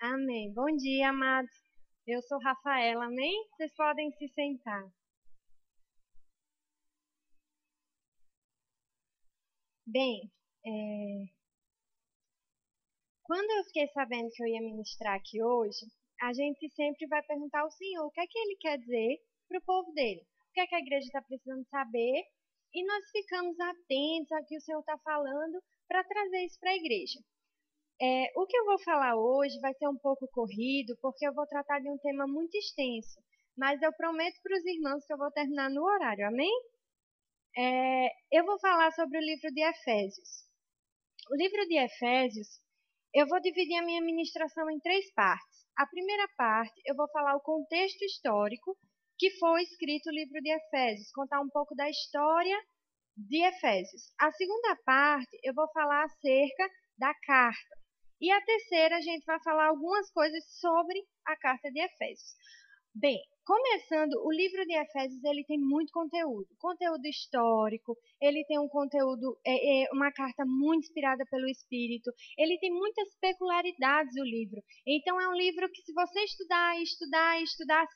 Amém. Bom dia, amados. Eu sou Rafaela, amém? Vocês podem se sentar. Bem, quando eu fiquei sabendo que eu ia ministrar aqui hoje, a gente sempre vai perguntar ao Senhor o que é que Ele quer dizer para o povo dele. O que é que a igreja está precisando saber? E nós ficamos atentos ao que o Senhor está falando para trazer isso para a igreja. O que eu vou falar hoje vai ser um pouco corrido, porque eu vou tratar de um tema muito extenso. Mas eu prometo para os irmãos que eu vou terminar no horário, amém? Eu vou falar sobre o livro de Efésios. O livro de Efésios, eu vou dividir a minha ministração em três partes. A primeira parte, eu vou falar o contexto histórico que foi escrito o livro de Efésios, contar um pouco da história de Efésios. A segunda parte, eu vou falar acerca da carta. E a terceira, a gente vai falar algumas coisas sobre a carta de Efésios. Bem, começando, o livro de Efésios ele tem muito conteúdo histórico, ele tem um conteúdo, uma carta muito inspirada pelo Espírito, ele tem muitas peculiaridades o livro. Então é um livro que se você estudar,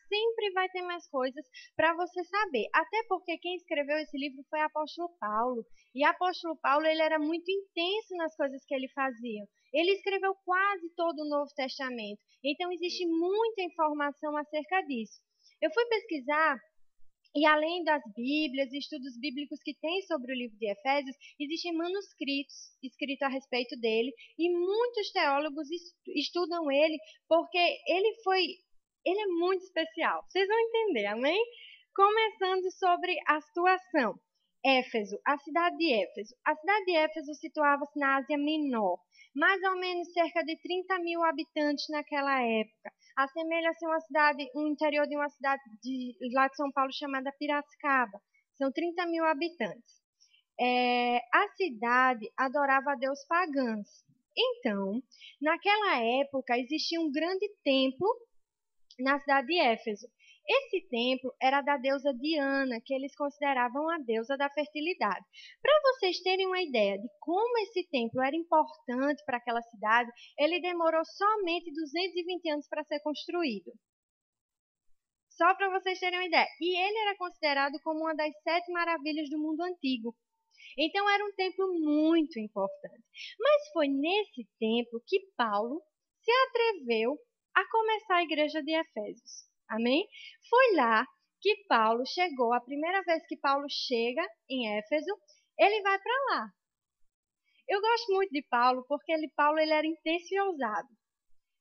sempre vai ter mais coisas para você saber. Até porque quem escreveu esse livro foi o apóstolo Paulo. E o apóstolo Paulo ele era muito intenso nas coisas que ele fazia. Ele escreveu quase todo o Novo Testamento. Então, existe muita informação acerca disso. Eu fui pesquisar, e além das Bíblias e estudos bíblicos que tem sobre o livro de Efésios, existem manuscritos escritos a respeito dele, e muitos teólogos estudam ele, porque ele é muito especial. Vocês vão entender, amém? Começando sobre a situação. Éfeso, a cidade de Éfeso. A cidade de Éfeso situava-se na Ásia Menor, mais ou menos cerca de 30 mil habitantes naquela época. Assemelha-se a uma cidade, um interior de uma cidade lá de São Paulo chamada Piracicaba. São 30 mil habitantes. A cidade adorava a deus pagãos. Então, naquela época, existia um grande templo na cidade de Éfeso. Esse templo era da deusa Diana, que eles consideravam a deusa da fertilidade. Para vocês terem uma ideia de como esse templo era importante para aquela cidade, ele demorou somente 220 anos para ser construído. Só para vocês terem uma ideia. E ele era considerado como uma das 7 maravilhas do mundo antigo. Então era um templo muito importante. Mas foi nesse templo que Paulo se atreveu a começar a igreja de Efésios. Amém? Foi lá que Paulo chegou. A primeira vez que Paulo chega em Éfeso, ele vai para lá. Eu gosto muito de Paulo porque Paulo era intenso e ousado.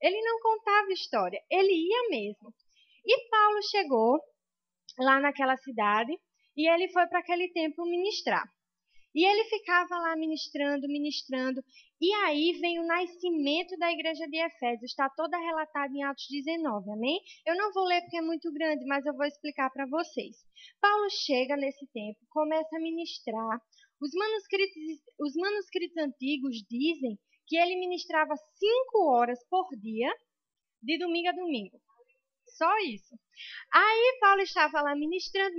Ele não contava história, ele ia mesmo. E Paulo chegou lá naquela cidade e ele foi para aquele templo ministrar. E ele ficava lá ministrando. E aí vem o nascimento da igreja de Efésios. Está toda relatada em Atos 19, amém? Eu não vou ler porque é muito grande, mas eu vou explicar para vocês. Paulo chega nesse tempo, começa a ministrar. Os manuscritos antigos dizem que ele ministrava 5 horas por dia, de domingo a domingo. Só isso. Aí Paulo estava lá ministrando,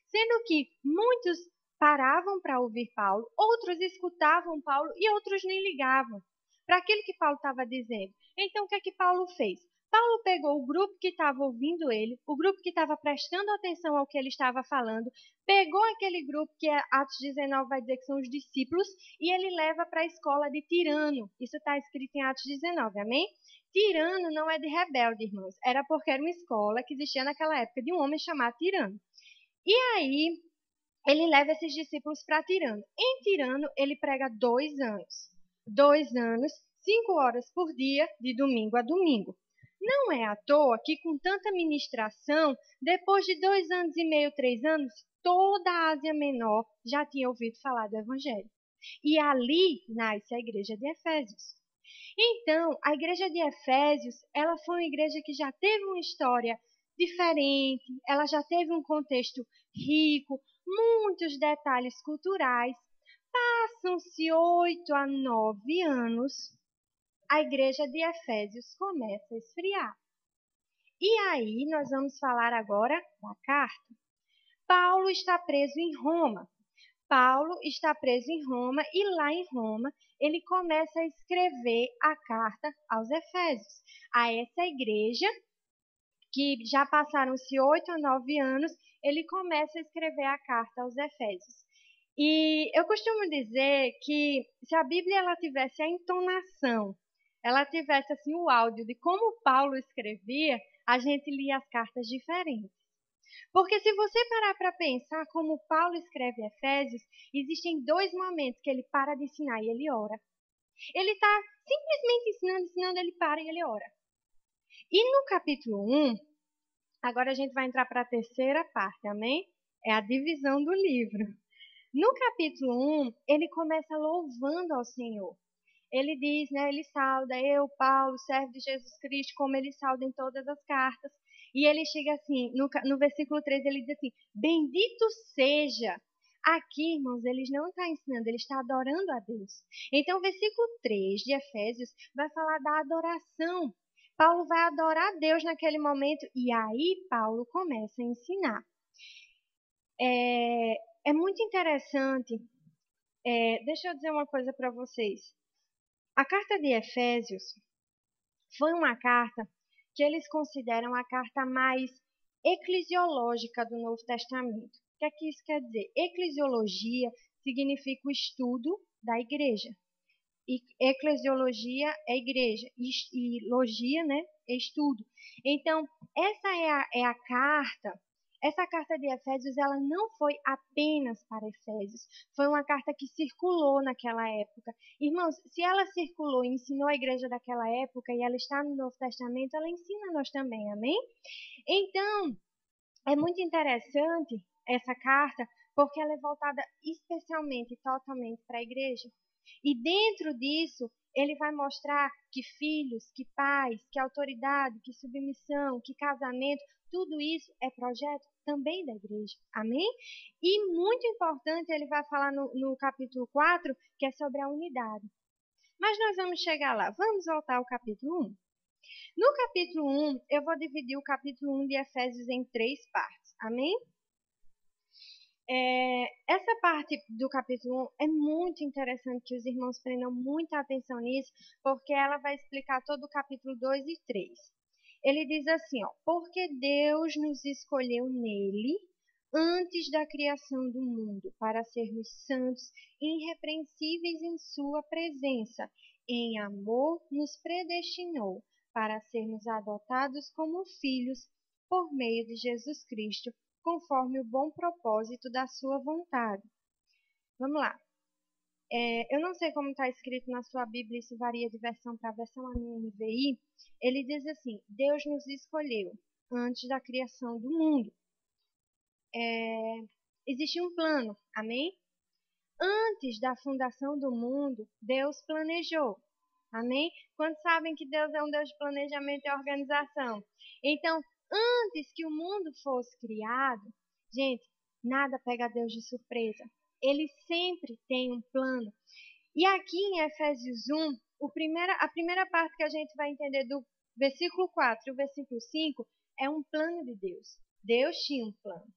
sendo que muitos paravam para ouvir Paulo, outros escutavam Paulo e outros nem ligavam para aquilo que Paulo estava dizendo. Então, o que é que Paulo fez? Paulo pegou o grupo que estava ouvindo ele, o grupo que estava prestando atenção ao que ele estava falando, pegou aquele grupo que Atos 19 vai dizer que são os discípulos, e ele leva para a escola de Tirano. Isso está escrito em Atos 19, amém? Tirano não é de rebelde, irmãos. Era porque era uma escola que existia naquela época de um homem chamado Tirano. E aí, ele leva esses discípulos para Tirano. Em Tirano, ele prega 2 anos. 2 anos, 5 horas por dia, de domingo a domingo. Não é à toa que, com tanta ministração, depois de 2 anos e meio, 3 anos, toda a Ásia Menor já tinha ouvido falar do Evangelho. E ali nasce a igreja de Efésios. Então, a igreja de Efésios, ela foi uma igreja que já teve uma história diferente, ela já teve um contexto rico, muitos detalhes culturais. Passam-se 8 a 9 anos, a igreja de Efésios começa a esfriar. E aí, nós vamos falar agora da carta. Paulo está preso em Roma. Paulo está preso em Roma e lá em Roma ele começa a escrever a carta aos Efésios, a essa igreja que já passaram-se 8 ou 9 anos, ele começa a escrever a carta aos Efésios. E eu costumo dizer que se a Bíblia ela tivesse a entonação, ela tivesse assim o áudio de como Paulo escrevia, a gente lia as cartas diferentes. Porque se você parar para pensar como Paulo escreve Efésios, existem 2 momentos que ele para de ensinar e ele ora. Ele está simplesmente ensinando, ele para e ele ora. E no capítulo 1, agora a gente vai entrar para a terceira parte, amém? É a divisão do livro. No capítulo 1, ele começa louvando ao Senhor. Ele diz, né, ele sauda, eu, Paulo, servo de Jesus Cristo, como ele sauda em todas as cartas. E ele chega assim, no versículo 3, ele diz assim, bendito seja. Aqui, irmãos, ele não está ensinando, ele está adorando a Deus. Então, o versículo 3 de Efésios vai falar da adoração. Paulo vai adorar a Deus naquele momento e aí Paulo começa a ensinar. É muito interessante. Deixa eu dizer uma coisa para vocês. A carta de Efésios foi uma carta que eles consideram a carta mais eclesiológica do Novo Testamento. O que é que isso quer dizer? Eclesiologia significa o estudo da igreja. E eclesiologia é igreja. E logia, né, é estudo. Então, essa carta. Essa carta de Efésios, ela não foi apenas para Efésios. Foi uma carta que circulou naquela época. Irmãos, se ela circulou e ensinou a igreja daquela época e ela está no Novo Testamento, ela ensina nós também, amém? Então, é muito interessante essa carta porque ela é voltada especialmente, totalmente para a igreja. E dentro disso, ele vai mostrar que filhos, que pais, que autoridade, que submissão, que casamento, tudo isso é projeto também da igreja. Amém? E muito importante, ele vai falar no capítulo 4, que é sobre a unidade. Mas nós vamos chegar lá. Vamos voltar ao capítulo 1. No capítulo 1, eu vou dividir o capítulo 1 de Efésios em 3 partes. Amém? Essa parte do capítulo 1 é muito interessante que os irmãos prendam muita atenção nisso, porque ela vai explicar todo o capítulo 2 e 3. Ele diz assim, ó, porque Deus nos escolheu nele antes da criação do mundo, para sermos santos e irrepreensíveis em sua presença. Em amor nos predestinou para sermos adotados como filhos por meio de Jesus Cristo, conforme o bom propósito da sua vontade. Vamos lá. Eu não sei como está escrito na sua Bíblia, isso varia de versão para versão, a minha NVI. Ele diz assim, Deus nos escolheu antes da criação do mundo. Existe um plano, amém? Antes da fundação do mundo, Deus planejou. Amém? Quantos sabem que Deus é um Deus de planejamento e organização? Então, antes que o mundo fosse criado, gente, nada pega Deus de surpresa. Ele sempre tem um plano. E aqui em Efésios 1, a primeira parte que a gente vai entender do versículo 4 e o versículo 5 é um plano de Deus. Deus tinha um plano.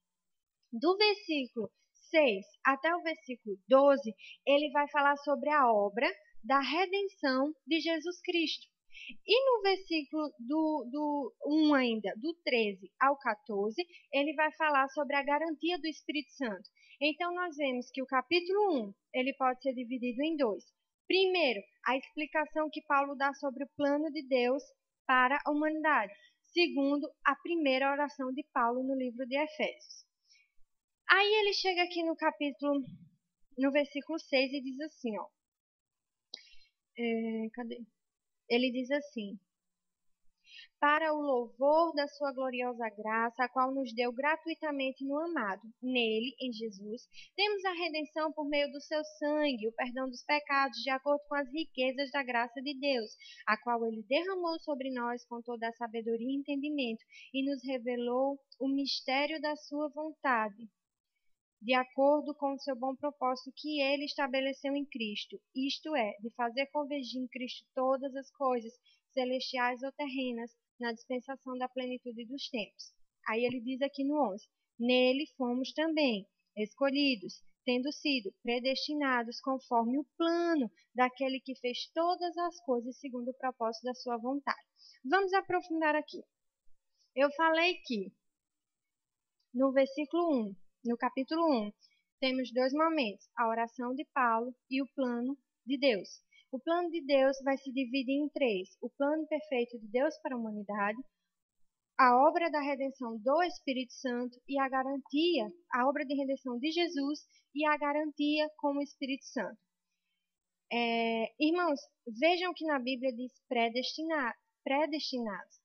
Do versículo 6 até o versículo 12, ele vai falar sobre a obra da redenção de Jesus Cristo. E no versículo do 1 ainda, do 13 ao 14, ele vai falar sobre a garantia do Espírito Santo. Então, nós vemos que o capítulo 1, ele pode ser dividido em 2. Primeiro, a explicação que Paulo dá sobre o plano de Deus para a humanidade. Segundo, a primeira oração de Paulo no livro de Efésios. Aí ele chega aqui no versículo 6 e diz assim, ó. Cadê? Ele diz assim, para o louvor da sua gloriosa graça, a qual nos deu gratuitamente no amado. Nele, em Jesus, temos a redenção por meio do seu sangue, o perdão dos pecados, de acordo com as riquezas da graça de Deus, a qual ele derramou sobre nós com toda a sabedoria e entendimento, e nos revelou o mistério da sua vontade, de acordo com o seu bom propósito que ele estabeleceu em Cristo, isto é, de fazer convergir em Cristo todas as coisas, celestiais ou terrenas, na dispensação da plenitude dos tempos. Aí ele diz aqui no 11, nele fomos também escolhidos, tendo sido predestinados conforme o plano daquele que fez todas as coisas segundo o propósito da sua vontade. Vamos aprofundar aqui. Eu falei que no versículo 1, no capítulo 1, temos dois momentos, a oração de Paulo e o plano de Deus. O plano de Deus vai se dividir em três: o plano perfeito de Deus para a humanidade, a obra da redenção do Espírito Santo e a garantia, a obra de redenção de Jesus e a garantia com o Espírito Santo. Irmãos, vejam que na Bíblia diz predestinados.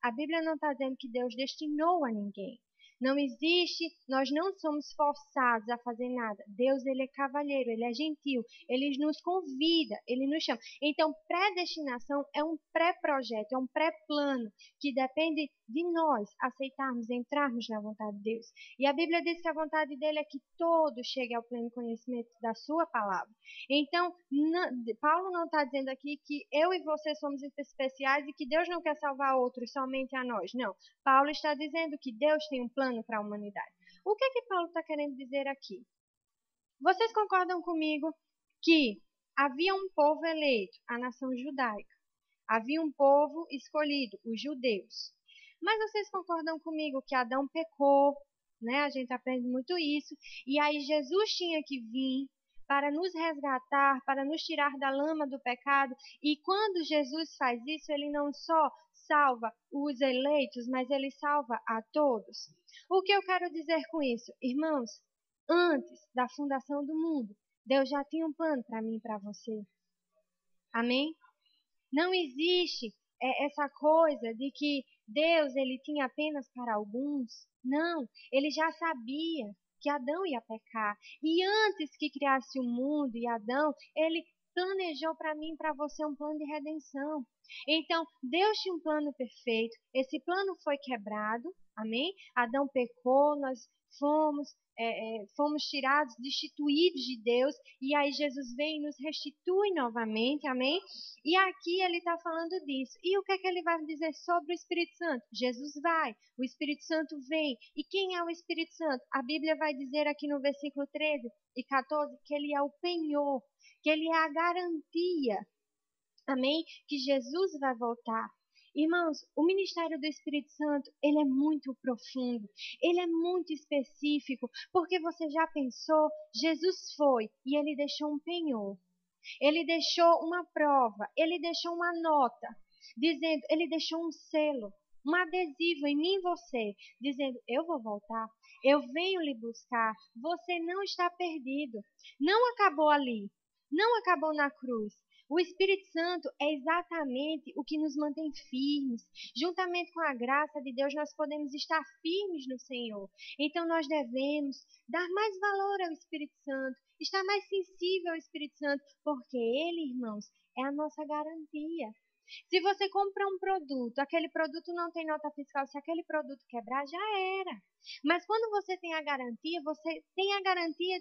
A Bíblia não está dizendo que Deus destinou a ninguém. Não existe, nós não somos forçados a fazer nada. Deus, ele é cavalheiro, ele é gentil, ele nos convida, ele nos chama. Então, predestinação é um pré-projeto, é um pré-plano que depende de nós aceitarmos, entrarmos na vontade de Deus. E a Bíblia diz que a vontade dele é que todos cheguem ao pleno conhecimento da sua palavra. Então, Paulo não está dizendo aqui que eu e você somos especiais e que Deus não quer salvar outros, somente a nós. Não. Paulo está dizendo que Deus tem um plano para a humanidade. O que é que Paulo está querendo dizer aqui? Vocês concordam comigo que havia um povo eleito, a nação judaica. Havia um povo escolhido, os judeus. Mas vocês concordam comigo que Adão pecou, né? A gente aprende muito isso. E aí Jesus tinha que vir para nos resgatar, para nos tirar da lama do pecado. E quando Jesus faz isso, ele não só salva os eleitos, mas ele salva a todos. O que eu quero dizer com isso? Irmãos, antes da fundação do mundo, Deus já tinha um plano para mim e para você. Amém? Não existe essa coisa de que Deus ele tinha apenas para alguns. Não, ele já sabia que Adão ia pecar. E antes que criasse o mundo e Adão, ele planejou para mim e para você um plano de redenção. Então, Deus tinha um plano perfeito. Esse plano foi quebrado. Amém? Adão pecou, nós fomos tirados, destituídos de Deus. E aí Jesus vem e nos restitui novamente. Amém? E aqui ele está falando disso. E o que é que ele vai dizer sobre o Espírito Santo? Jesus vai, o Espírito Santo vem. E quem é o Espírito Santo? A Bíblia vai dizer aqui no versículo 13 e 14 que ele é o penhor, que ele é a garantia. Amém? Que Jesus vai voltar. Irmãos, o ministério do Espírito Santo, ele é muito profundo, ele é muito específico, porque você já pensou, Jesus foi e ele deixou um penhor. Ele deixou uma prova, ele deixou uma nota, dizendo, ele deixou um selo, um adesivo em mim e você, dizendo, eu vou voltar, eu venho lhe buscar, você não está perdido. Não acabou ali, não acabou na cruz. O Espírito Santo é exatamente o que nos mantém firmes. Juntamente com a graça de Deus, nós podemos estar firmes no Senhor. Então, nós devemos dar mais valor ao Espírito Santo, estar mais sensível ao Espírito Santo, porque Ele, irmãos, é a nossa garantia. Se você compra um produto, aquele produto não tem nota fiscal, se aquele produto quebrar, já era. Mas quando você tem a garantia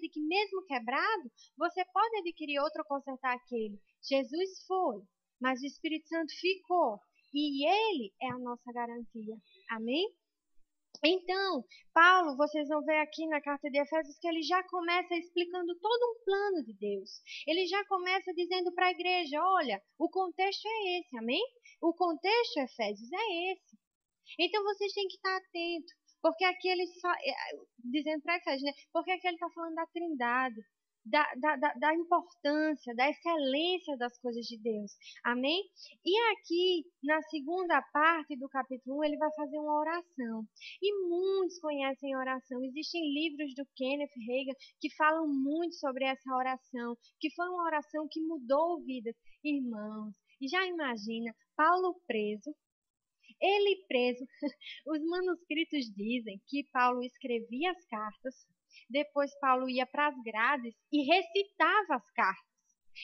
de que mesmo quebrado, você pode adquirir outro ou consertar aquele. Jesus foi, mas o Espírito Santo ficou. E Ele é a nossa garantia. Amém? Então, Paulo, vocês vão ver aqui na carta de Efésios que ele já começa explicando todo um plano de Deus. Ele já começa dizendo para a igreja, olha, o contexto é esse, amém? O contexto, Efésios, é esse. Então, vocês têm que estar atentos, porque aqui ele dizendo para Efésios, né? Porque aqui ele está falando da trindade, da importância, da excelência das coisas de Deus. Amém? E aqui, na segunda parte do capítulo 1, ele vai fazer uma oração. E muitos conhecem a oração. Existem livros do Kenneth Hagin que falam muito sobre essa oração, que foi uma oração que mudou vidas. Irmãos, e já imagina, Paulo preso, ele preso, os manuscritos dizem que Paulo escrevia as cartas, depois Paulo ia para as grades e recitava as cartas.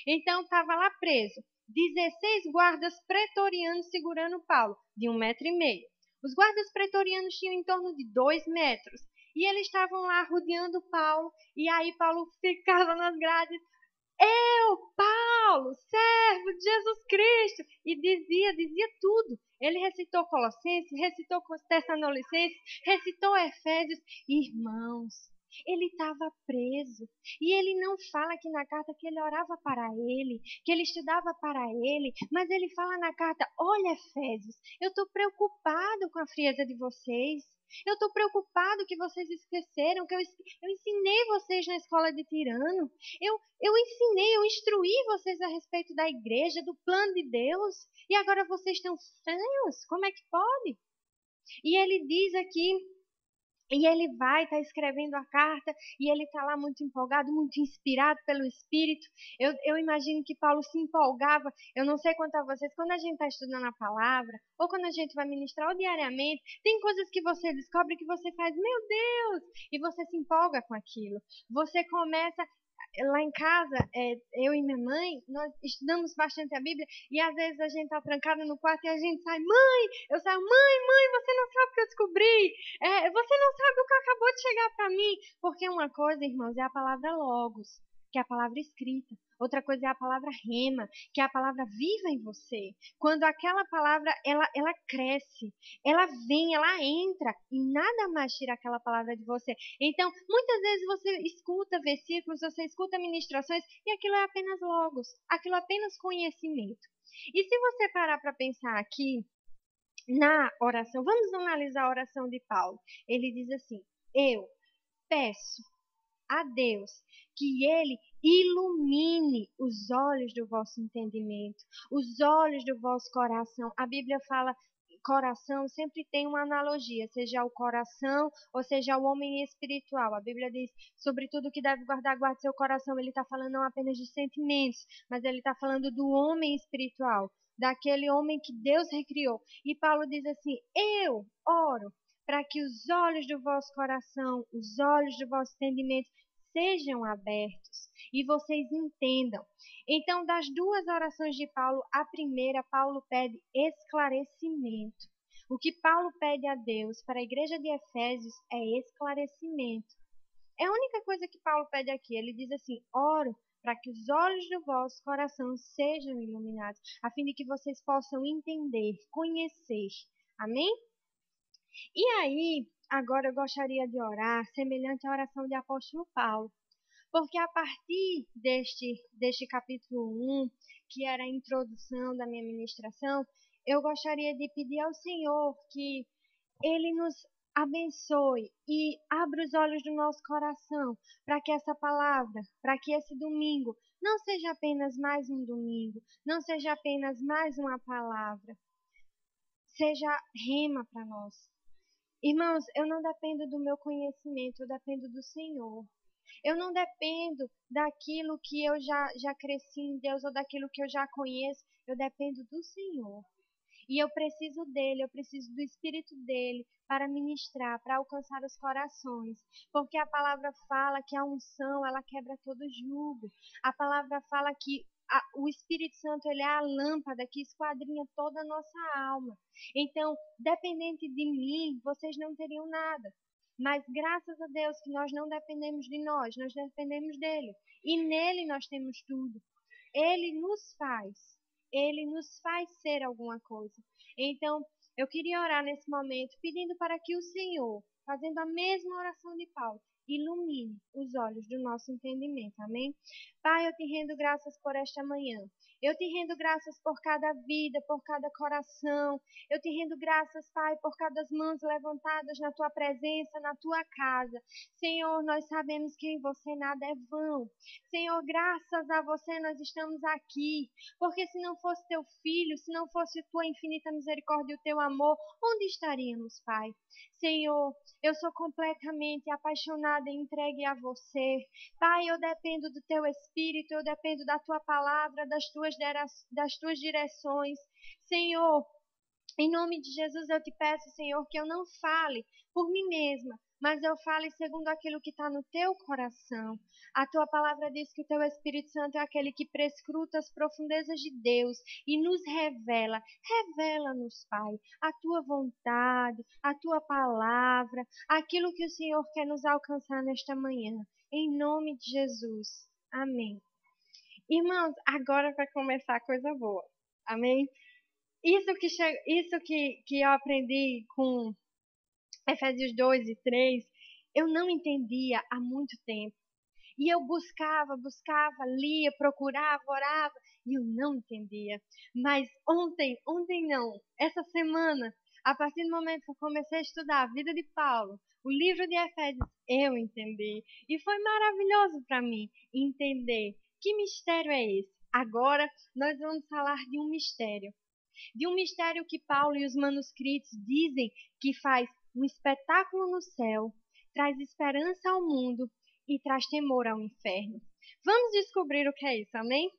Então estava lá preso, 16 guardas pretorianos segurando Paulo, de 1,5 m. Os guardas pretorianos tinham em torno de 2 metros. E eles estavam lá rodeando Paulo, e aí Paulo ficava nas grades, eu, Paulo, servo de Jesus Cristo, e dizia tudo. Ele recitou Colossenses, recitou Tessalonicenses, recitou Efésios. Irmãos, Ele estava preso. E ele não fala aqui na carta que ele orava para ele, que ele estudava para ele, mas ele fala na carta: olha, Efésios, eu estou preocupado com a frieza de vocês. Eu estou preocupado que vocês esqueceram que eu ensinei vocês na escola de Tirano. Eu instruí vocês a respeito da igreja, do plano de Deus. E agora vocês estão frios? Como é que pode? E ele diz aqui, e ele está escrevendo a carta, e ele está lá muito empolgado, muito inspirado pelo Espírito. Eu imagino que Paulo se empolgava. Eu não sei quanto a vocês, quando a gente está estudando a palavra, ou quando a gente vai ministrar, ou diariamente, tem coisas que você descobre que você faz, meu Deus, e você se empolga com aquilo. Você começa. Lá em casa, eu e minha mãe, nós estudamos bastante a Bíblia, e às vezes a gente está trancada no quarto e a gente sai, eu saio, mãe, você não sabe o que eu descobri, você não sabe o que acabou de chegar para mim, porque uma coisa, irmãos, é a palavra logos, que é a palavra escrita, outra coisa é a palavra rema, que é a palavra viva em você, quando aquela palavra, ela cresce, ela vem, ela entra, e nada mais tira aquela palavra de você. Então, muitas vezes você escuta versículos, você escuta ministrações, e aquilo é apenas logos, aquilo é apenas conhecimento. E se você parar para pensar aqui, na oração, vamos analisar a oração de Paulo. Ele diz assim: eu peço a Deus que Ele ilumine os olhos do vosso entendimento, os olhos do vosso coração. A Bíblia fala coração, sempre tem uma analogia, seja o coração ou seja o homem espiritual. A Bíblia diz, sobre tudo que deve guardar, guarde seu coração. Ele está falando não apenas de sentimentos, mas ele está falando do homem espiritual, daquele homem que Deus recriou. E Paulo diz assim: eu oro para que os olhos do vosso coração, os olhos do vosso entendimento sejam abertos e vocês entendam. Então, das duas orações de Paulo, a primeira, Paulo pede esclarecimento. O que Paulo pede a Deus para a igreja de Efésios é esclarecimento. É a única coisa que Paulo pede aqui. Ele diz assim: oro para que os olhos do vosso coração sejam iluminados, a fim de que vocês possam entender, conhecer. Amém? E aí, agora eu gostaria de orar semelhante à oração de apóstolo Paulo. Porque a partir deste capítulo 1, que era a introdução da minha ministração, eu gostaria de pedir ao Senhor que Ele nos abençoe e abra os olhos do nosso coração para que essa palavra, para que esse domingo não seja apenas mais um domingo, não seja apenas mais uma palavra, seja rema para nós. Irmãos, eu não dependo do meu conhecimento, eu dependo do Senhor. Eu não dependo daquilo que eu já cresci em Deus ou daquilo que eu já conheço. Eu dependo do Senhor. E eu preciso dele, eu preciso do Espírito dele para ministrar, para alcançar os corações. Porque a palavra fala que a unção, ela quebra todo jugo. A palavra fala que o Espírito Santo, ele é a lâmpada que esquadrinha toda a nossa alma. Então, dependente de mim, vocês não teriam nada. Mas graças a Deus que nós não dependemos de nós dependemos dele. E nele nós temos tudo. Ele nos faz ser alguma coisa. Então, eu queria orar nesse momento, pedindo para que o Senhor, fazendo a mesma oração de Paulo, ilumine os olhos do nosso entendimento. Amém? Pai, eu te rendo graças por esta manhã. Eu te rendo graças por cada vida, por cada coração. Eu te rendo graças, Pai, por cada mãos levantadas na tua presença, na tua casa. Senhor, nós sabemos que em você nada é vão. Senhor, graças a você nós estamos aqui. Porque se não fosse teu filho, se não fosse tua infinita misericórdia e o teu amor, onde estaríamos, Pai? Senhor, eu sou completamente apaixonada e entregue a você. Pai, eu dependo do teu Espírito, eu dependo da tua palavra, das tuas direções. Senhor, em nome de Jesus eu te peço, Senhor, que eu não fale por mim mesma, mas eu fale segundo aquilo que está no teu coração. A tua palavra diz que o teu Espírito Santo é aquele que prescruta as profundezas de Deus e nos revela. Revela-nos, Pai, a tua vontade, a tua palavra, aquilo que o Senhor quer nos alcançar nesta manhã. Em nome de Jesus. Amém. Irmãos, agora vai começar a coisa boa. Amém? Isso que eu aprendi com Efésios 2 e 3, Eu não entendia há muito tempo. E eu buscava, lia, procurava, orava, e eu não entendia. Mas ontem não, essa semana, a partir do momento que eu comecei a estudar a vida de Paulo, o livro de Efésios, eu entendi. E foi maravilhoso para mim entender que mistério é esse. Agora nós vamos falar de um mistério que Paulo e os manuscritos dizem que faz um espetáculo no céu, traz esperança ao mundo e traz temor ao inferno. Vamos descobrir o que é isso, amém?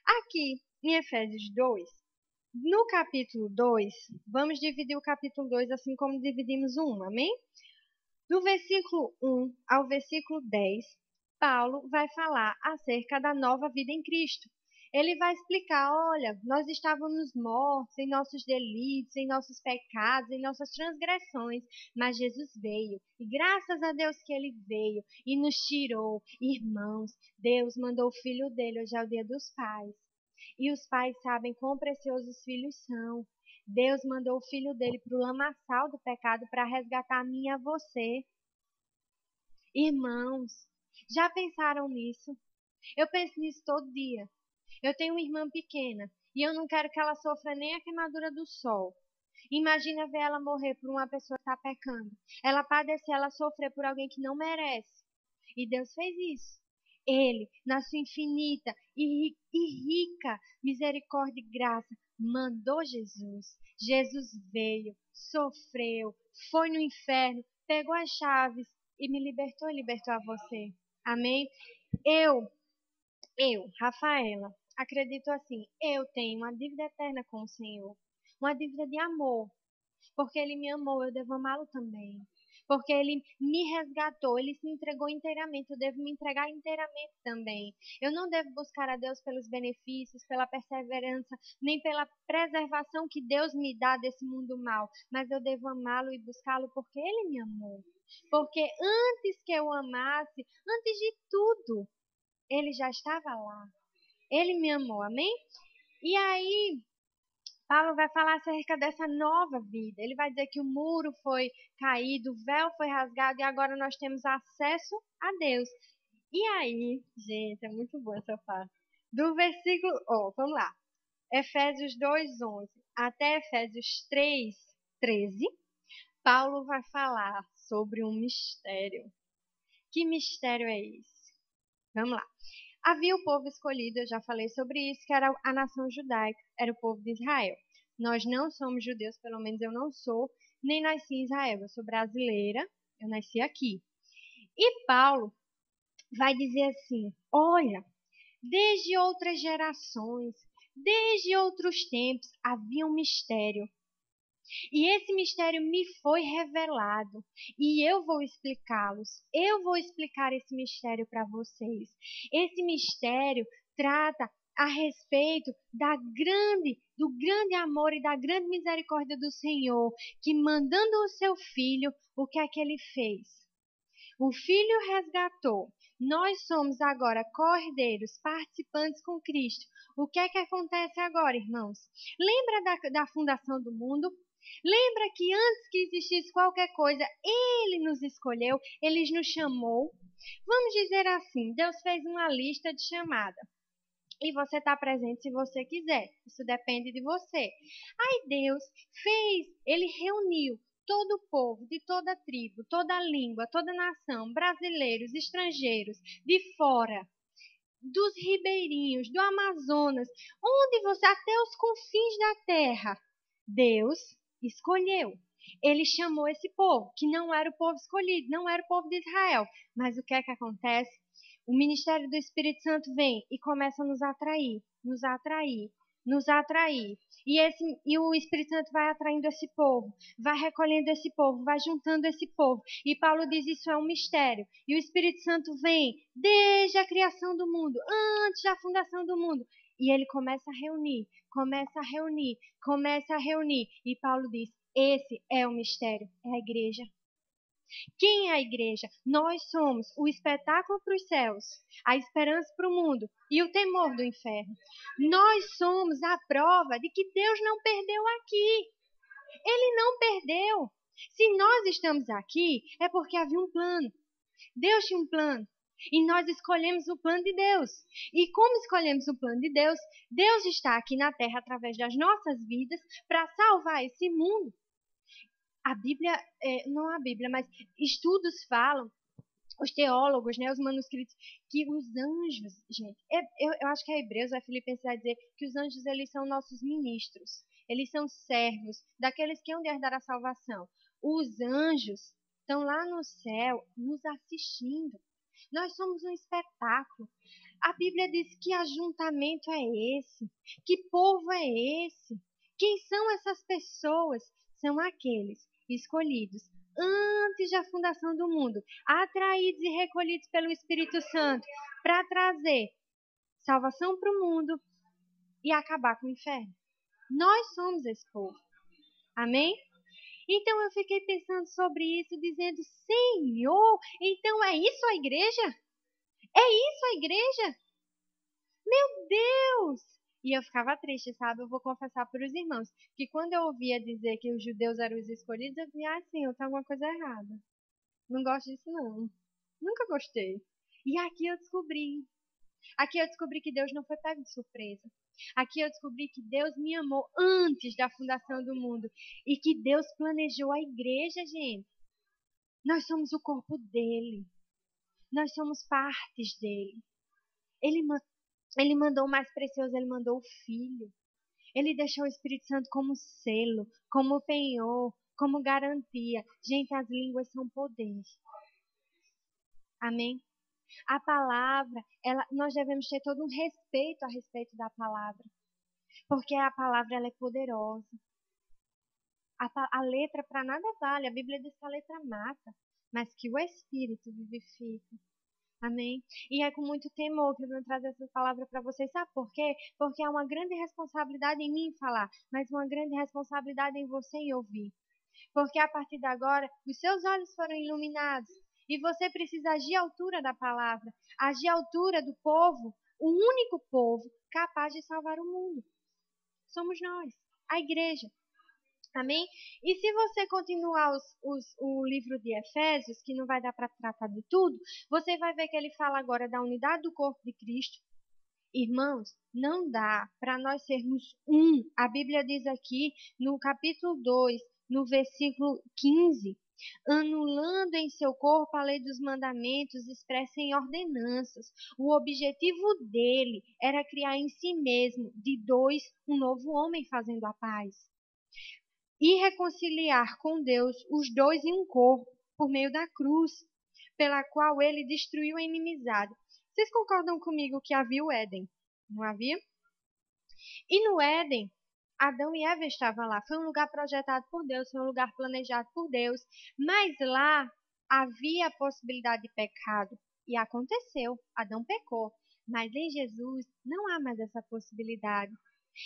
Aqui em Efésios 2, no capítulo 2, vamos dividir o capítulo 2 assim como dividimos o 1, amém? Do versículo 1 ao versículo 10, Paulo vai falar acerca da nova vida em Cristo. Ele vai explicar, olha, nós estávamos mortos em nossos delitos, em nossos pecados, em nossas transgressões, mas Jesus veio, e graças a Deus que ele veio e nos tirou. Irmãos, Deus mandou o filho dele, hoje é o dia dos pais, e os pais sabem quão preciosos os filhos são. Deus mandou o filho dele para o lamaçal do pecado para resgatar a mim e a você. Irmãos, já pensaram nisso? Eu penso nisso todo dia. Eu tenho uma irmã pequena e eu não quero que ela sofra nem a queimadura do sol. Imagina ver ela morrer por uma pessoa que está pecando. Ela padecer, ela sofrer por alguém que não merece. E Deus fez isso. Ele, na sua infinita e rica misericórdia e graça, mandou Jesus. Jesus veio, sofreu, foi no inferno, pegou as chaves e me libertou e libertou a você. Amém? Eu, Rafaela, acredito assim, eu tenho uma dívida eterna com o Senhor. Uma dívida de amor. Porque Ele me amou, eu devo amá-lo também. Porque Ele me resgatou, Ele se entregou inteiramente, eu devo me entregar inteiramente também. Eu não devo buscar a Deus pelos benefícios, pela perseverança, nem pela preservação que Deus me dá desse mundo mal, mas eu devo amá-lo e buscá-lo porque Ele me amou. Porque antes que eu amasse, antes de tudo, Ele já estava lá. Ele me amou, amém? E aí, Paulo vai falar acerca dessa nova vida. Ele vai dizer que o muro foi caído, o véu foi rasgado e agora nós temos acesso a Deus. E aí, gente, é muito bom essa parte. Do versículo, vamos lá. Efésios 2:11 até Efésios 3:13, Paulo vai falar sobre um mistério. Que mistério é esse? Vamos lá. Havia o povo escolhido, eu já falei sobre isso, que era a nação judaica, era o povo de Israel. Nós não somos judeus, pelo menos eu não sou, nem nasci em Israel, eu sou brasileira, eu nasci aqui. E Paulo vai dizer assim, olha, desde outras gerações, desde outros tempos, havia um mistério. E esse mistério me foi revelado e eu vou explicá-los. Eu vou explicar esse mistério para vocês. Esse mistério trata a respeito do grande amor e da grande misericórdia do Senhor, que mandando o seu filho, o que é que ele fez? O filho resgatou. Nós somos agora cordeiros, participantes com Cristo. O que é que acontece agora, irmãos? Lembra da fundação do mundo? Lembra que antes que existisse qualquer coisa, Ele nos escolheu, Ele nos chamou. Vamos dizer assim, Deus fez uma lista de chamada. E você está presente se você quiser. Isso depende de você. Aí Deus Ele reuniu todo o povo, de toda tribo, toda língua, toda nação, brasileiros, estrangeiros, de fora, dos ribeirinhos, do Amazonas, onde você, até os confins da terra, Deus escolheu. Ele chamou esse povo, que não era o povo escolhido, não era o povo de Israel. Mas o que é que acontece? O ministério do Espírito Santo vem e começa a nos atrair, nos atrair, nos atrair. E o Espírito Santo vai atraindo esse povo, vai recolhendo esse povo, vai juntando esse povo. E Paulo diz isso é um mistério. E o Espírito Santo vem desde a criação do mundo, antes da fundação do mundo. E ele começa a reunir, começa a reunir, começa a reunir. E Paulo diz, esse é o mistério, é a igreja. Quem é a igreja? Nós somos o espetáculo para os céus, a esperança para o mundo e o temor do inferno. Nós somos a prova de que Deus não perdeu aqui. Ele não perdeu. Se nós estamos aqui, é porque havia um plano. Deus tinha um plano. E nós escolhemos o plano de Deus. E como escolhemos o plano de Deus, Deus está aqui na terra através das nossas vidas para salvar esse mundo. A Bíblia, não a Bíblia, mas estudos falam, os teólogos, né, os manuscritos, que os anjos, gente, eu acho que é Hebreus, a Filipenses vai dizer que os anjos, eles são nossos ministros. Eles são servos daqueles que hão de herdar a salvação. Os anjos estão lá no céu nos assistindo. Nós somos um espetáculo. A Bíblia diz que ajuntamento é esse, que povo é esse. Quem são essas pessoas? São aqueles escolhidos antes da fundação do mundo, atraídos e recolhidos pelo Espírito Santo para trazer salvação para o mundo e acabar com o inferno. Nós somos esse povo. Amém? Então eu fiquei pensando sobre isso, dizendo, Senhor, então é isso a igreja? É isso a igreja? Meu Deus! E eu ficava triste, sabe? Eu vou confessar para os irmãos que quando eu ouvia dizer que os judeus eram os escolhidos, eu dizia, Senhor, tá alguma coisa errada. Não gosto disso, não. Nunca gostei. E aqui eu descobri. Aqui eu descobri que Deus não foi pego de surpresa. Aqui eu descobri que Deus me amou antes da fundação do mundo. E que Deus planejou a igreja, gente. Nós somos o corpo dele. Nós somos partes dele. Ele mandou o mais precioso, ele mandou o Filho. Ele deixou o Espírito Santo como selo, como penhor, como garantia. Gente, as línguas são poder. Amém? A palavra, nós devemos ter todo um respeito a respeito da palavra. Porque a palavra ela é poderosa. A letra para nada vale. A Bíblia diz que a letra mata, mas que o Espírito vivifica. Amém? E é com muito temor que eu venho trazer essa palavra para vocês. Sabe por quê? Porque há uma grande responsabilidade em mim falar, mas uma grande responsabilidade em você em ouvir. Porque a partir de agora, os seus olhos foram iluminados. E você precisa agir à altura da palavra, agir à altura do povo, o único povo capaz de salvar o mundo. Somos nós, a igreja. Amém? E se você continuar o livro de Efésios, que não vai dar para tratar de tudo, você vai ver que ele fala agora da unidade do corpo de Cristo. Irmãos, não dá para nós sermos um. A Bíblia diz aqui no capítulo 2, no versículo 15, anulando em seu corpo a lei dos mandamentos expressa em ordenanças. O objetivo dele era criar em si mesmo, de dois, um novo homem fazendo a paz. E reconciliar com Deus os dois em um corpo, por meio da cruz, pela qual ele destruiu a inimizade. Vocês concordam comigo que havia o Éden? Não havia? E no Éden, Adão e Eva estavam lá. Foi um lugar projetado por Deus, foi um lugar planejado por Deus. Mas lá havia a possibilidade de pecado. E aconteceu. Adão pecou. Mas em Jesus não há mais essa possibilidade.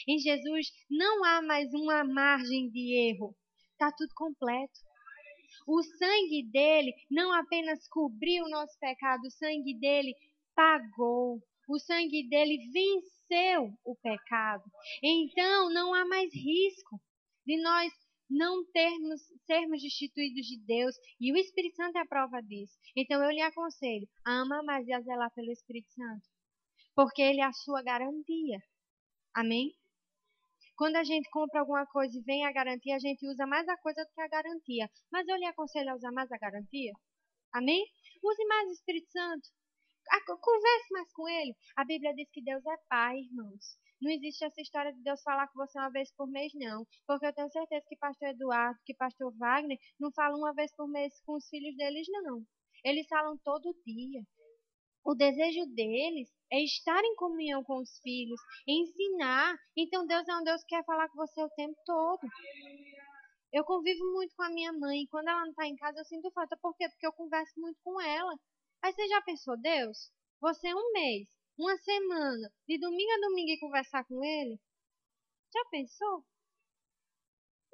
Em Jesus não há mais uma margem de erro. Está tudo completo. O sangue dele não apenas cobriu o nosso pecado, o sangue dele pagou. O sangue dele venceu o pecado. Então não há mais risco de nós não sermos destituídos de Deus. E o Espírito Santo é a prova disso. Então eu lhe aconselho a amar mais e a zelar pelo Espírito Santo. Porque ele é a sua garantia. Amém? Quando a gente compra alguma coisa e vem a garantia, a gente usa mais a coisa do que a garantia. Mas eu lhe aconselho a usar mais a garantia. Amém? Use mais o Espírito Santo. Converse mais com ele. A Bíblia diz que Deus é Pai, irmãos. Não existe essa história de Deus falar com você uma vez por mês, não. Porque eu tenho certeza que pastor Eduardo, que pastor Wagner, não falam uma vez por mês com os filhos deles, não. Eles falam todo dia. O desejo deles é estar em comunhão com os filhos, ensinar. Então Deus é um Deus que quer falar com você o tempo todo. Eu convivo muito com a minha mãe. Quando ela não está em casa, eu sinto falta. Por quê? Porque eu converso muito com ela. Aí você já pensou, Deus? Você um mês, uma semana, de domingo a domingo e conversar com ele? Já pensou?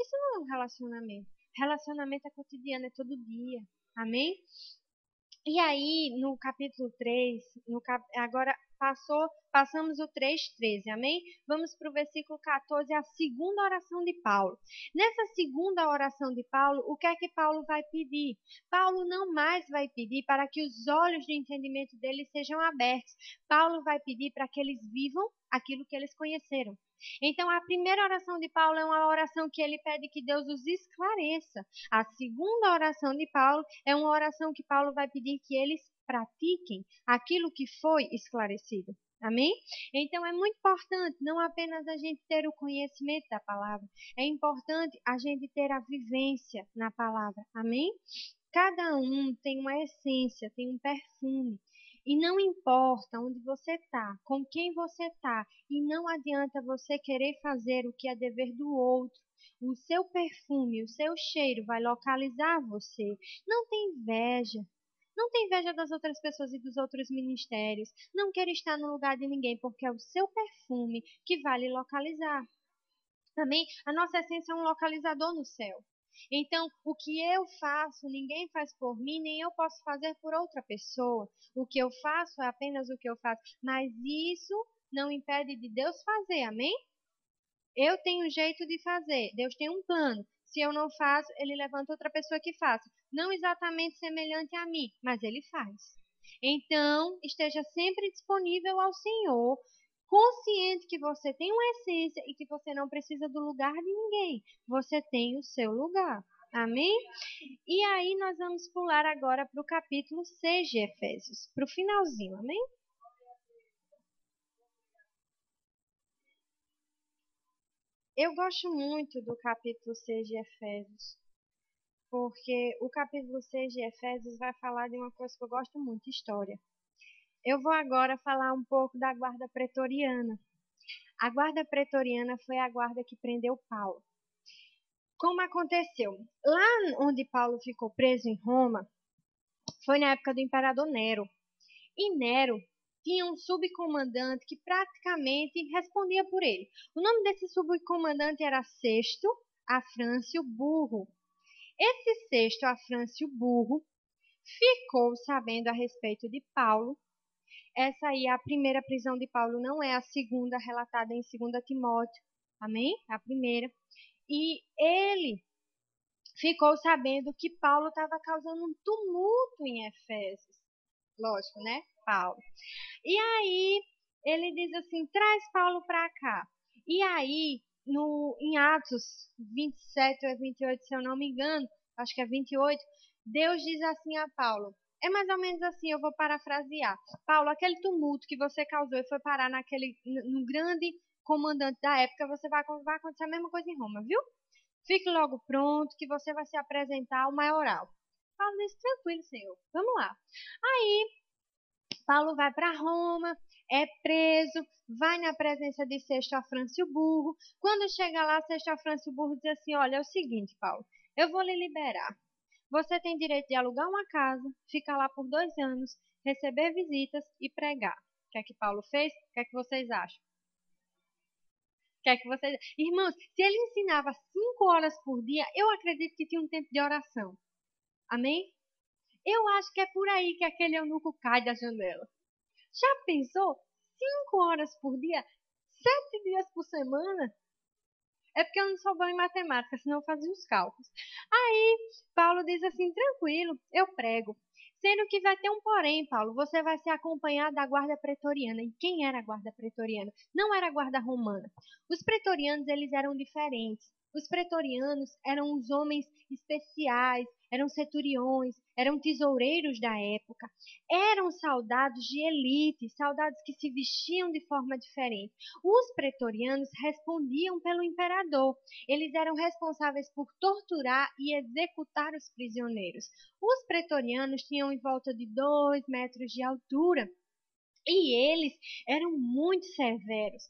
Isso não é um relacionamento. Relacionamento é cotidiano, é todo dia. Amém? E aí, no capítulo 3, agora Passamos o 3:13, amém? Vamos para o versículo 14, a segunda oração de Paulo. Nessa segunda oração de Paulo, o que é que Paulo vai pedir? Paulo não mais vai pedir para que os olhos de entendimento deles sejam abertos. Paulo vai pedir para que eles vivam aquilo que eles conheceram. Então, a primeira oração de Paulo é uma oração que ele pede que Deus os esclareça. A segunda oração de Paulo é uma oração que Paulo vai pedir que eles pratiquem aquilo que foi esclarecido. Amém? Então é muito importante não apenas a gente ter o conhecimento da palavra, é importante a gente ter a vivência na palavra. Amém? Cada um tem uma essência, tem um perfume. E não importa onde você está, com quem você está, e não adianta você querer fazer o que é dever do outro. O seu perfume, o seu cheiro vai localizar você. Não tem inveja. Não tem inveja das outras pessoas e dos outros ministérios. Não quer estar no lugar de ninguém, porque é o seu perfume que vai lhe localizar. Amém? A nossa essência é um localizador no céu. Então, o que eu faço, ninguém faz por mim, nem eu posso fazer por outra pessoa. O que eu faço é apenas o que eu faço. Mas isso não impede de Deus fazer, amém? Eu tenho um jeito de fazer, Deus tem um plano. Se eu não faço, ele levanta outra pessoa que faça. Não exatamente semelhante a mim, mas ele faz. Então, esteja sempre disponível ao Senhor, consciente que você tem uma essência e que você não precisa do lugar de ninguém. Você tem o seu lugar. Amém? E aí nós vamos pular agora para o capítulo 6 de Efésios, para o finalzinho, amém? Eu gosto muito do capítulo 6 de Efésios, porque o capítulo 6 de Efésios vai falar de uma coisa que eu gosto muito, história. Eu vou agora falar um pouco da guarda pretoriana. A guarda pretoriana foi a guarda que prendeu Paulo. Como aconteceu? Lá onde Paulo ficou preso em Roma, foi na época do imperador Nero. E Nero tinha um subcomandante que praticamente respondia por ele. O nome desse subcomandante era Sexto Afrâncio Burro. Esse Sexto Afrâncio Burro ficou sabendo a respeito de Paulo. Essa aí é a primeira prisão de Paulo, não é a segunda relatada em 2 Timóteo. Amém? A primeira. E ele ficou sabendo que Paulo estava causando um tumulto em Efésios. Lógico, né? Paulo. E aí ele diz assim: traz Paulo para cá. E aí, em Atos 27 ou 28, se eu não me engano, acho que é 28, Deus diz assim a Paulo. É mais ou menos assim, eu vou parafrasear. Paulo, aquele tumulto que você causou e foi parar no grande comandante da época, vai acontecer a mesma coisa em Roma, viu? Fique logo pronto, que você vai se apresentar ao maioral. Paulo diz: tranquilo, Senhor, vamos lá. Aí, Paulo vai para Roma, é preso, vai na presença de Sexto Afrâncio Burro. Quando chega lá, Sexto Afrâncio Burro diz assim: olha, é o seguinte, Paulo, eu vou lhe liberar. Você tem direito de alugar uma casa, ficar lá por 2 anos, receber visitas e pregar. O que é que Paulo fez? O que é que vocês acham? O que é que vocês... Irmãos, se ele ensinava 5 horas por dia, eu acredito que tinha um tempo de oração. Amém? Eu acho que é por aí que aquele eunuco cai da janela. Já pensou? 5 horas por dia, 7 dias por semana? É porque eu não sou bom em matemática, senão eu fazia os cálculos. Aí, Paulo diz assim: tranquilo, eu prego. Sendo que vai ter um porém, Paulo, você vai ser acompanhado da guarda pretoriana. E quem era a guarda pretoriana? Não era a guarda romana. Os pretorianos, eles eram diferentes. Os pretorianos eram os homens especiais, eram centuriões, eram tesoureiros da época. Eram soldados de elite, soldados que se vestiam de forma diferente. Os pretorianos respondiam pelo imperador. Eles eram responsáveis por torturar e executar os prisioneiros. Os pretorianos tinham em volta de 2 metros de altura e eles eram muito severos.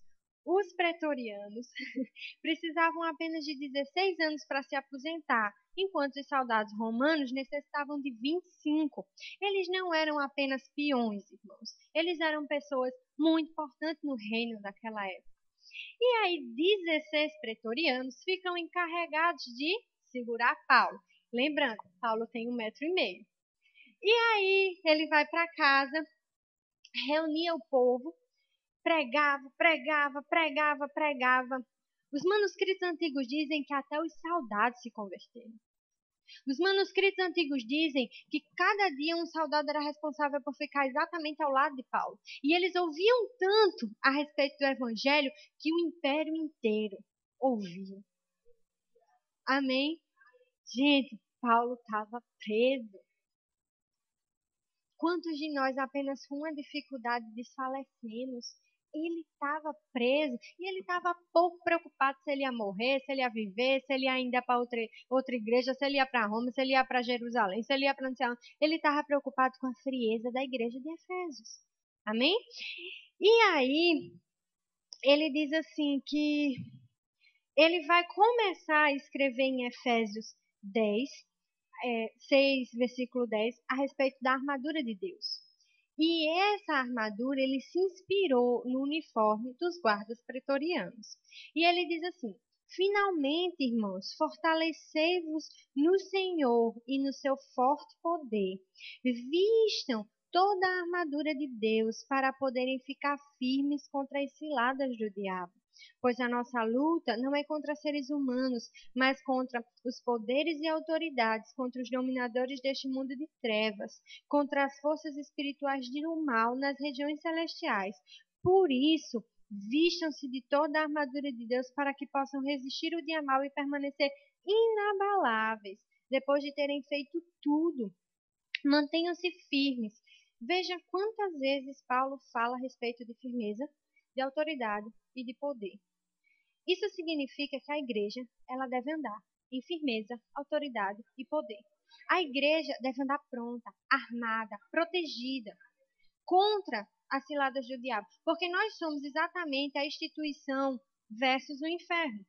Os pretorianos precisavam apenas de 16 anos para se aposentar, enquanto os soldados romanos necessitavam de 25. Eles não eram apenas peões, irmãos. Eles eram pessoas muito importantes no reino daquela época. E aí, 16 pretorianos ficam encarregados de segurar Paulo. Lembrando, Paulo tem 1,5 m. E aí, ele vai para casa, reunia o povo pregava, pregava, pregava, pregava. Os manuscritos antigos dizem que até os soldados se converteram. Os manuscritos antigos dizem que cada dia um soldado era responsável por ficar exatamente ao lado de Paulo. E eles ouviam tanto a respeito do evangelho que o império inteiro ouvia. Amém? Gente, Paulo estava preso. Quantos de nós apenas com uma dificuldade desfalecemos? Ele estava preso e ele estava pouco preocupado se ele ia morrer, se ele ia viver, se ele ia ainda para outra igreja, se ele ia para Roma, se ele ia para Jerusalém, se ele ia para onde. Ele estava preocupado com a frieza da igreja de Efésios. Amém? E aí, ele diz assim que ele vai começar a escrever em Efésios 6, versículo 10, a respeito da armadura de Deus. E essa armadura, ele se inspirou no uniforme dos guardas pretorianos. E ele diz assim: finalmente, irmãos, fortalecei-vos no Senhor e no seu forte poder. Vistam toda a armadura de Deus para poderem ficar firmes contra as ciladas do diabo. Pois a nossa luta não é contra seres humanos, mas contra os poderes e autoridades, contra os dominadores deste mundo de trevas, contra as forças espirituais do mal nas regiões celestiais. Por isso, vistam-se de toda a armadura de Deus para que possam resistir o dia mau e permanecer inabaláveis, depois de terem feito tudo. Mantenham-se firmes. Veja quantas vezes Paulo fala a respeito de firmeza, de autoridade e de poder. Isso significa que a igreja, ela deve andar em firmeza, autoridade e poder. A igreja deve andar pronta, armada, protegida contra as ciladas do diabo, porque nós somos exatamente a instituição versus o inferno.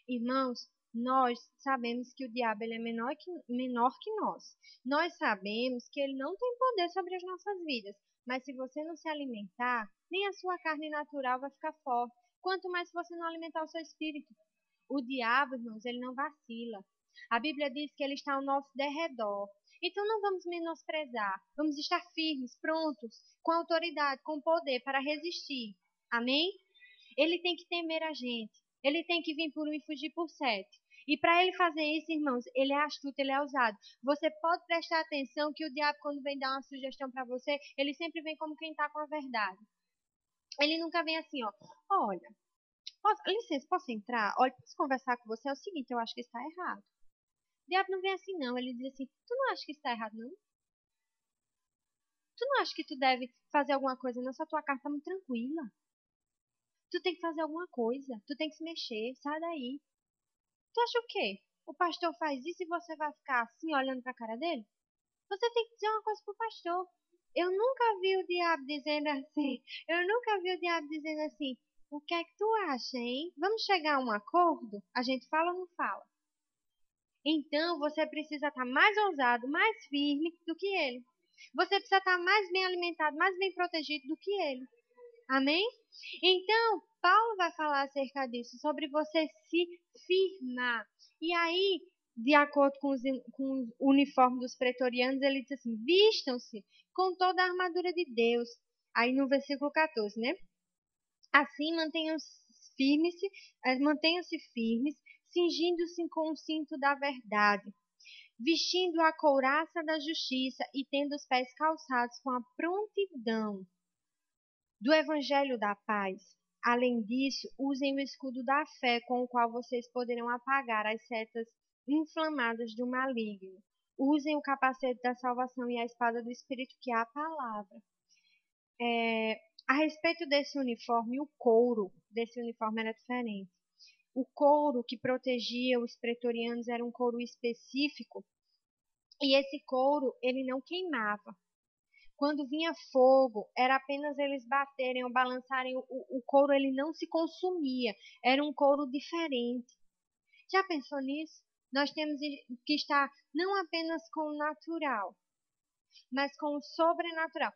Irmãos, nós sabemos que o diabo ele é menor que nós. Nós sabemos que ele não tem poder sobre as nossas vidas. Mas se você não se alimentar, nem a sua carne natural vai ficar forte. Quanto mais se você não alimentar o seu espírito. O diabo, irmãos, ele não vacila. A Bíblia diz que ele está ao nosso derredor. Então não vamos menosprezar. Vamos estar firmes, prontos, com autoridade, com poder para resistir. Amém? Ele tem que temer a gente. Ele tem que vir por um e fugir por 7. E para ele fazer isso, irmãos, ele é astuto, ele é ousado. Você pode prestar atenção que o diabo, quando vem dar uma sugestão para você, ele sempre vem como quem está com a verdade. Ele nunca vem assim, ó. Olha, licença, posso entrar? Olha, posso conversar com você? É o seguinte, eu acho que está errado. O diabo não vem assim, não. Ele diz assim, tu não acha que está errado, não? Tu não acha que tu deve fazer alguma coisa? Não, essa tua carta está muito tranquila. Tu tem que fazer alguma coisa. Tu tem que se mexer. Sai daí. Tu acha o quê? O pastor faz isso e você vai ficar assim, olhando pra cara dele? Você tem que dizer uma coisa pro pastor. Eu nunca vi o diabo dizendo assim. Eu nunca vi o diabo dizendo assim. O que é que tu acha, hein? Vamos chegar a um acordo? A gente fala ou não fala? Então, você precisa estar mais ousado, mais firme do que ele. Você precisa estar mais bem alimentado, mais bem protegido do que ele. Amém? Então, Paulo vai falar acerca disso, sobre você se firmar. E aí, de acordo com o uniforme dos pretorianos, ele diz assim: vistam-se com toda a armadura de Deus. Aí no versículo 14, né? Assim, mantenham-se firmes, cingindo-se com o cinto da verdade, vestindo a couraça da justiça e tendo os pés calçados com a prontidão do Evangelho da Paz. Além disso, usem o escudo da fé, com o qual vocês poderão apagar as setas inflamadas do maligno. Usem o capacete da salvação e a espada do Espírito, que é a palavra. A respeito desse uniforme, o couro desse uniforme era diferente. O couro que protegia os pretorianos era um couro específico, e esse couro ele não queimava. Quando vinha fogo, era apenas eles baterem ou balançarem, o couro ele não se consumia, era um couro diferente. Já pensou nisso? Nós temos que estar não apenas com o natural, mas com o sobrenatural.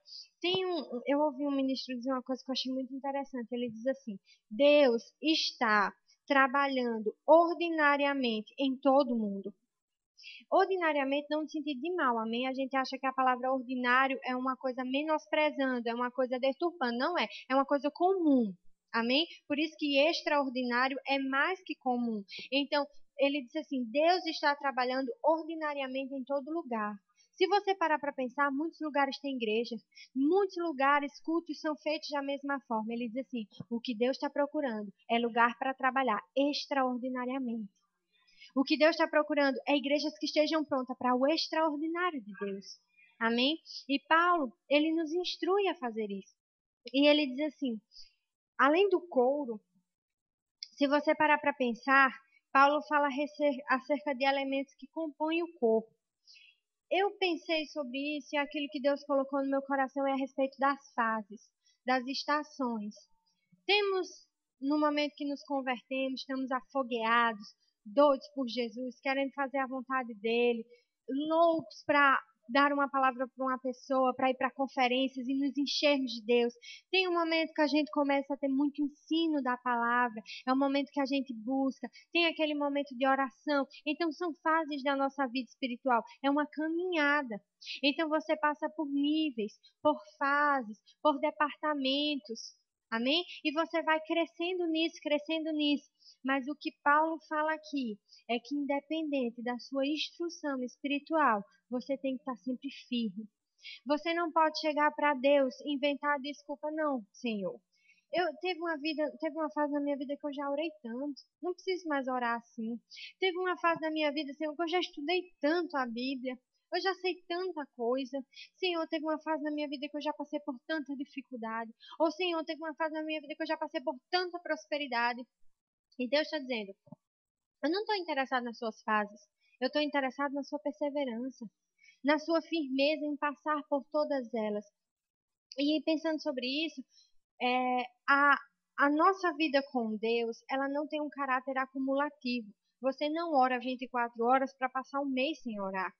Eu ouvi um ministro dizer uma coisa que eu achei muito interessante. Ele diz assim: Deus está trabalhando ordinariamente em todo mundo. Ordinariamente, não no sentido de mal, amém? A gente acha que a palavra ordinário é uma coisa menosprezando, é uma coisa deturpando. Não é, é uma coisa comum, amém? Por isso que extraordinário é mais que comum. Então, ele diz assim, Deus está trabalhando ordinariamente em todo lugar. Se você parar para pensar, muitos lugares têm igreja, muitos lugares, cultos são feitos da mesma forma. Ele diz assim, o que Deus está procurando é lugar para trabalhar extraordinariamente. O que Deus está procurando é igrejas que estejam prontas para o extraordinário de Deus. Amém? E Paulo, ele nos instrui a fazer isso. E ele diz assim, além do couro, se você parar para pensar, Paulo fala acerca de elementos que compõem o corpo. Eu pensei sobre isso e aquilo que Deus colocou no meu coração é a respeito das fases, das estações. Temos, no momento que nos convertemos, estamos afogueados, doidos por Jesus, querendo fazer a vontade dele, loucos para dar uma palavra para uma pessoa, para ir para conferências e nos enchermos de Deus. Tem um momento que a gente começa a ter muito ensino da palavra, é um momento que a gente busca, tem aquele momento de oração. Então são fases da nossa vida espiritual, é uma caminhada. Então você passa por níveis, por fases, por departamentos. Amém? E você vai crescendo nisso, crescendo nisso. Mas o que Paulo fala aqui é que independente da sua instrução espiritual, você tem que estar sempre firme. Você não pode chegar para Deus e inventar desculpa, não, Senhor. Teve uma fase na minha vida que eu já orei tanto, não preciso mais orar assim. Teve uma fase na minha vida, Senhor, que eu já estudei tanto a Bíblia, eu já sei tanta coisa. Senhor, teve uma fase na minha vida que eu já passei por tanta dificuldade. Ou Senhor, teve uma fase na minha vida que eu já passei por tanta prosperidade. E Deus está dizendo, eu não estou interessado nas suas fases, eu estou interessado na sua perseverança, na sua firmeza em passar por todas elas. E pensando sobre isso, é, a, a nossa vida com Deus, ela não tem um caráter acumulativo. Você não ora 24 horas para passar um mês sem orar.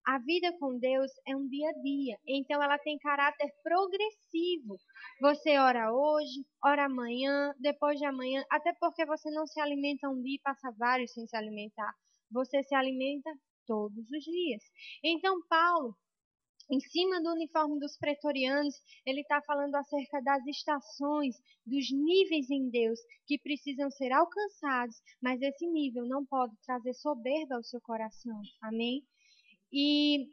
A vida com Deus é um dia a dia, então ela tem caráter progressivo. Você ora hoje, ora amanhã, depois de amanhã, até porque você não se alimenta um dia e passa vários sem se alimentar. Você se alimenta todos os dias. Então, Paulo, em cima do uniforme dos pretorianos, ele está falando acerca das estações, dos níveis em Deus que precisam ser alcançados, mas esse nível não pode trazer soberba ao seu coração. Amém? E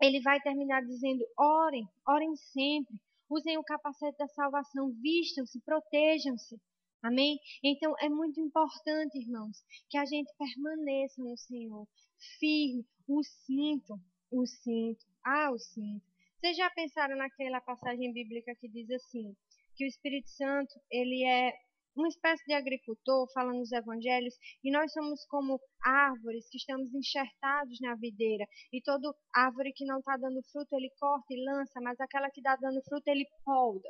ele vai terminar dizendo: orem, orem sempre, usem o capacete da salvação, vistam-se, protejam-se. Amém? Então é muito importante, irmãos, que a gente permaneça no Senhor, firme, o cinto, o cinto. Vocês já pensaram naquela passagem bíblica que diz assim, que o Espírito Santo, ele é uma espécie de agricultor, fala nos evangelhos, e nós somos como árvores que estamos enxertados na videira, e toda árvore que não está dando fruto, ele corta e lança, mas aquela que está dando fruto, ele polda.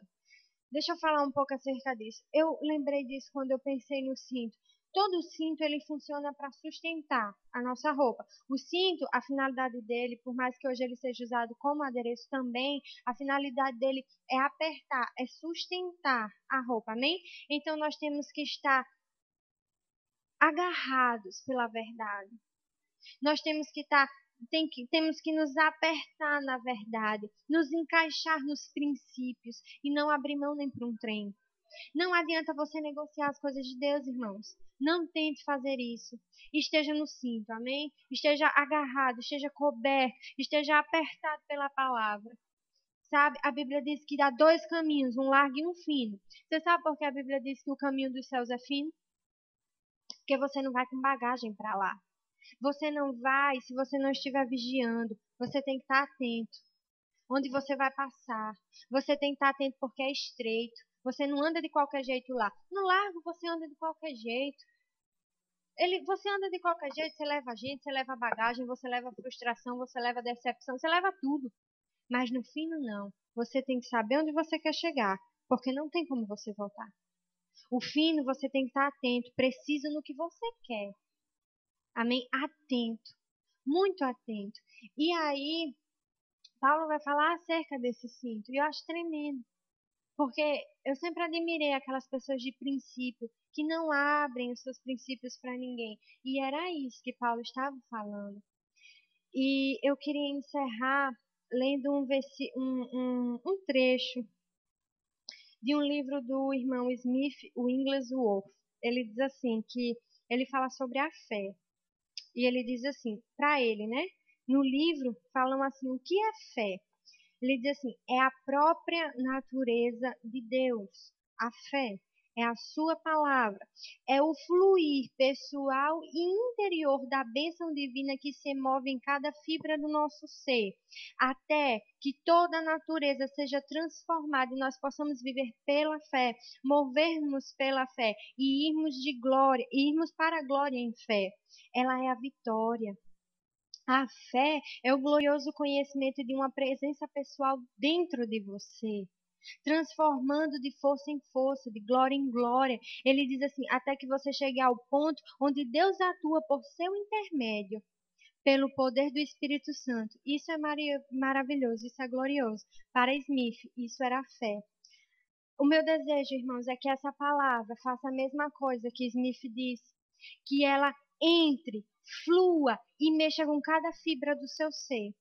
Deixa eu falar um pouco acerca disso. Eu lembrei disso quando eu pensei no cinto. Todo cinto ele funciona para sustentar a nossa roupa. O cinto, a finalidade dele, por mais que hoje ele seja usado como adereço também, a finalidade dele é apertar, é sustentar a roupa, amém? Então nós temos que estar agarrados pela verdade. Nós temos que estar temos que nos apertar na verdade, nos encaixar nos princípios e não abrir mão nem para um trem. Não adianta você negociar as coisas de Deus, irmãos. Não tente fazer isso. Esteja no cinto, amém? Esteja agarrado, esteja coberto, esteja apertado pela palavra. Sabe? A Bíblia diz que há dois caminhos, um largo e um fino. Você sabe por que a Bíblia diz que o caminho dos céus é fino? Porque você não vai com bagagem para lá. Você não vai se você não estiver vigiando. Você tem que estar atento. Onde você vai passar. Você tem que estar atento porque é estreito. Você não anda de qualquer jeito lá. No largo você anda de qualquer jeito. Você anda de qualquer jeito, você leva gente, você leva bagagem, você leva frustração, você leva decepção, você leva tudo. Mas no fim não. Você tem que saber onde você quer chegar, porque não tem como você voltar. O fino você tem que estar atento, preciso no que você quer. Amém? Atento, muito atento. E aí, Paulo vai falar acerca desse cinto, e eu acho tremendo. Porque eu sempre admirei aquelas pessoas de princípio que não abrem os seus princípios para ninguém. E era isso que Paulo estava falando. E eu queria encerrar lendo um trecho de um livro do irmão Smith, o Wigglesworth. Ele diz assim, que ele fala sobre a fé. E ele diz assim, para ele, né? No livro falam assim, o que é fé? Ele diz assim, é a própria natureza de Deus. A fé é a sua palavra, é o fluir pessoal e interior da bênção divina que se move em cada fibra do nosso ser, até que toda a natureza seja transformada e nós possamos viver pela fé, movermos pela fé e irmos para a glória em fé. Ela é a vitória. A fé é o glorioso conhecimento de uma presença pessoal dentro de você, transformando de força em força, de glória em glória. Ele diz assim, até que você chegue ao ponto onde Deus atua por seu intermédio, pelo poder do Espírito Santo. Isso é maravilhoso, isso é glorioso. Para Smith, isso era a fé. O meu desejo, irmãos, é que essa palavra faça a mesma coisa que Smith disse, que ela entre, flua e mexa com cada fibra do seu ser,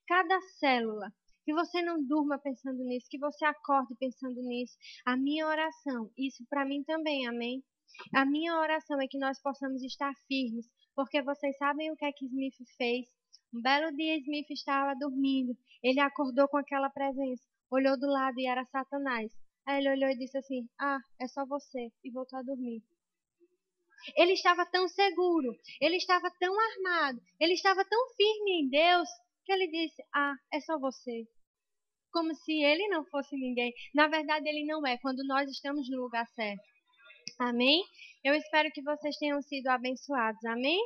cada célula. Que você não durma pensando nisso, que você acorde pensando nisso. A minha oração, isso para mim também, amém? A minha oração é que nós possamos estar firmes, porque vocês sabem o que é que Smith fez? Um belo dia Smith estava dormindo, ele acordou com aquela presença, olhou do lado e era Satanás. Aí ele olhou e disse assim, é só você, e voltou a dormir. Ele estava tão seguro, ele estava tão armado, ele estava tão firme em Deus, que ele disse, é só você. Como se ele não fosse ninguém. Na verdade, ele não é, quando nós estamos no lugar certo. Amém? Eu espero que vocês tenham sido abençoados. Amém?